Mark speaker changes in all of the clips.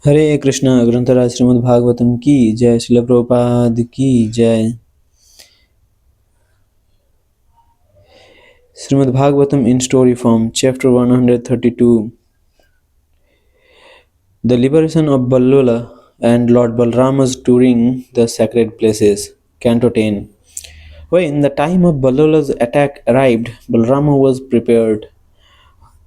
Speaker 1: हरे कृष्णा ग्रंथराज श्रीमद्-भागवतम की जय। श्रील प्रभुपाद की जय। Srimad-Bhagavatam in story form, chapter 132. The liberation of Balvala and Lord Balarāma's touring the sacred places. Canto 10. When the time of Balvala's attack arrived, Balarāma was prepared.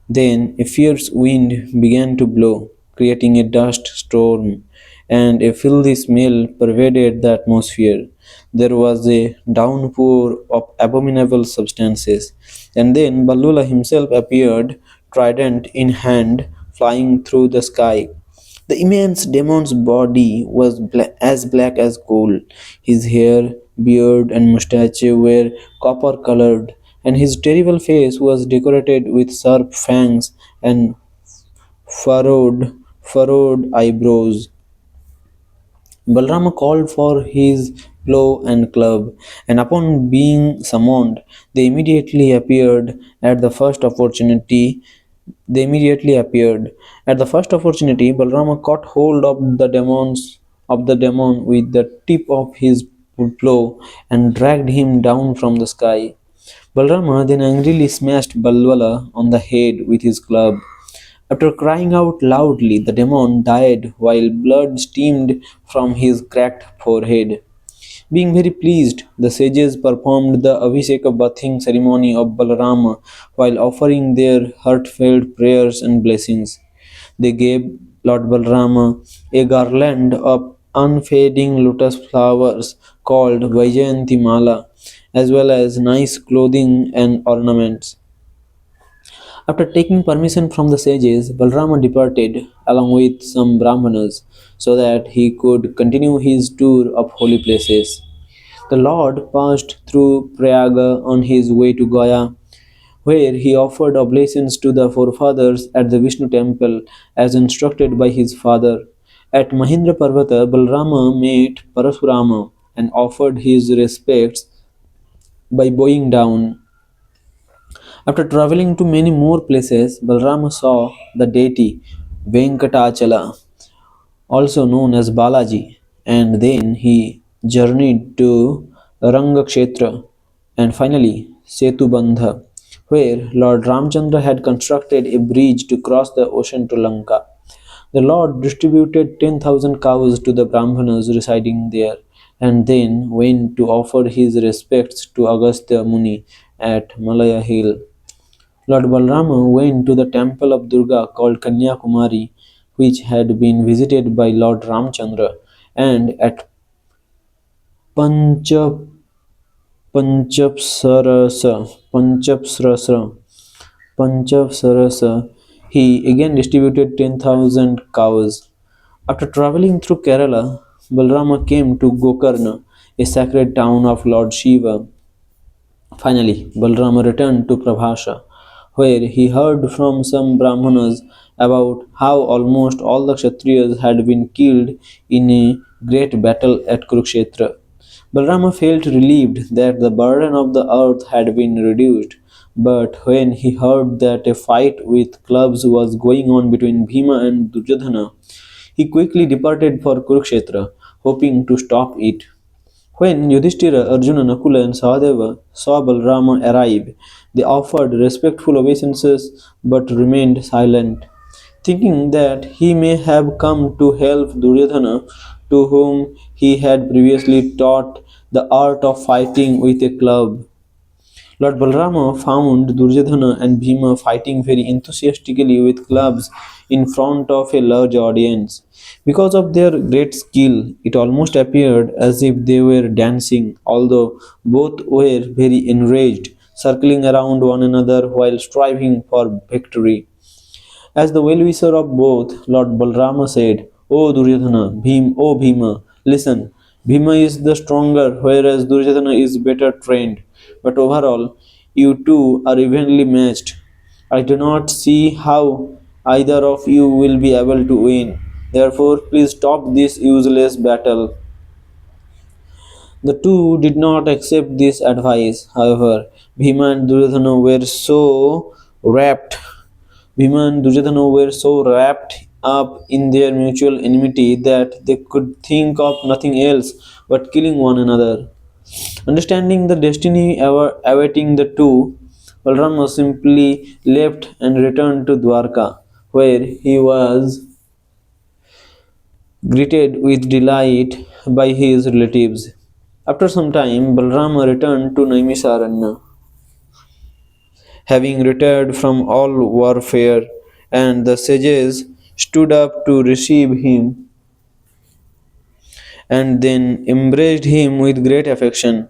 Speaker 1: Then a fierce wind began to blow, creating a dust storm, and a filthy smell pervaded the atmosphere. There was a downpour of abominable substances, and then Balula himself appeared, trident in hand, flying through the sky. The immense demon's body was as black as coal. His hair, beard, and mustache were copper colored, and his terrible face was decorated with sharp fangs and furrowed eyebrows. Balrama called for his plough and club, and upon being summoned, they immediately appeared at the first opportunity. They immediately appeared. At the first opportunity, Balrama caught hold of the demon with the tip of his plough and dragged him down from the sky. Balrama then angrily smashed Balwala on the head with his club. After crying out loudly, the demon died while blood streamed from his cracked forehead. Being very pleased, the sages performed the Abhishek bathing ceremony of Balarama while offering their heartfelt prayers and blessings. They gave Lord Balarama a garland of unfading lotus flowers called Vaijayanti Mala, as well as nice clothing and ornaments. After taking permission from the sages, Balrama departed along with some Brahmanas so that he could continue his tour of holy places. The Lord passed through Prayaga on his way to Gaya, where he offered oblations to the forefathers at the Vishnu temple as instructed by his father. At Mahindra Parvata, Balrama met Parasurama and offered his respects by bowing down. After traveling to many more places, Balrama saw the deity Venkatachala, also known as Balaji, and then he journeyed to Rangakshetra and finally Setubandha, where Lord Ramchandra had constructed a bridge to cross the ocean to Lanka. The Lord distributed 10,000 cows to the Brahmanas residing there, and then went to offer his respects to Agastya Muni at Malaya Hill. Lord Balrama went to the temple of Durga called Kanyakumari, which had been visited by Lord Ramchandra, and at Pancha Panchapsarasa, Panchapsarasa, he again distributed 10,000 cows. After traveling through Kerala, Balrama came to Gokarna, a sacred town of Lord Shiva. Finally, Balrama returned to Prabhasha, where he heard from some Brahmanas about how almost all the Kshatriyas had been killed in a great battle at Kurukshetra. Balrama felt relieved that the burden of the earth had been reduced, but when he heard that a fight with clubs was going on between Bhima and Duryodhana, he quickly departed for Kurukshetra, hoping to stop it. When Yudhishthira, Arjuna, Nakula, and Sahadeva saw Balrama arrive, they offered respectful obeisances but remained silent, thinking that he may have come to help Duryodhana, to whom he had previously taught the art of fighting with a club. Lord Balarāma found Duryodhana and Bhima fighting very enthusiastically with clubs in front of a large audience. Because of their great skill, it almost appeared as if they were dancing, although both were very enraged, circling around one another while striving for victory. As the well-wisher of both, Lord Balarāma said, O Duryodhana, O Bhima, listen, Bhima is the stronger, whereas Duryodhana is better trained. But overall, you two are evenly matched. I do not see how either of you will be able to win. Therefore, please stop this useless battle. The two did not accept this advice. However, Bhima and Duryodhana were so wrapped Bhima and Duryodhana were so wrapped up in their mutual enmity that they could think of nothing else but killing one another. Understanding the destiny awaiting the two, Balrama simply left and returned to Dwarka, where he was greeted with delight by his relatives. After some time, Balrama returned to Naimisaranya, having retired from all warfare, and the sages stood up to receive him and then embraced him with great affection.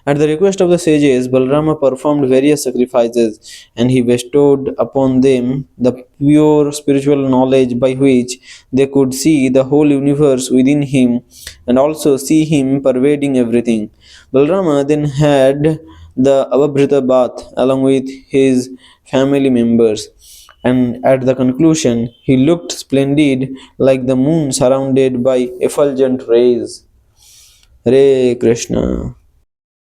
Speaker 1: At the request of the sages, Balarāma performed various sacrifices, and he bestowed upon them the pure spiritual knowledge by which they could see the whole universe within him and also see him pervading everything. Balarāma then had the Avabhrita bath along with his family members, and at the conclusion, he looked splendid like the moon surrounded by effulgent rays. Hare Krishna.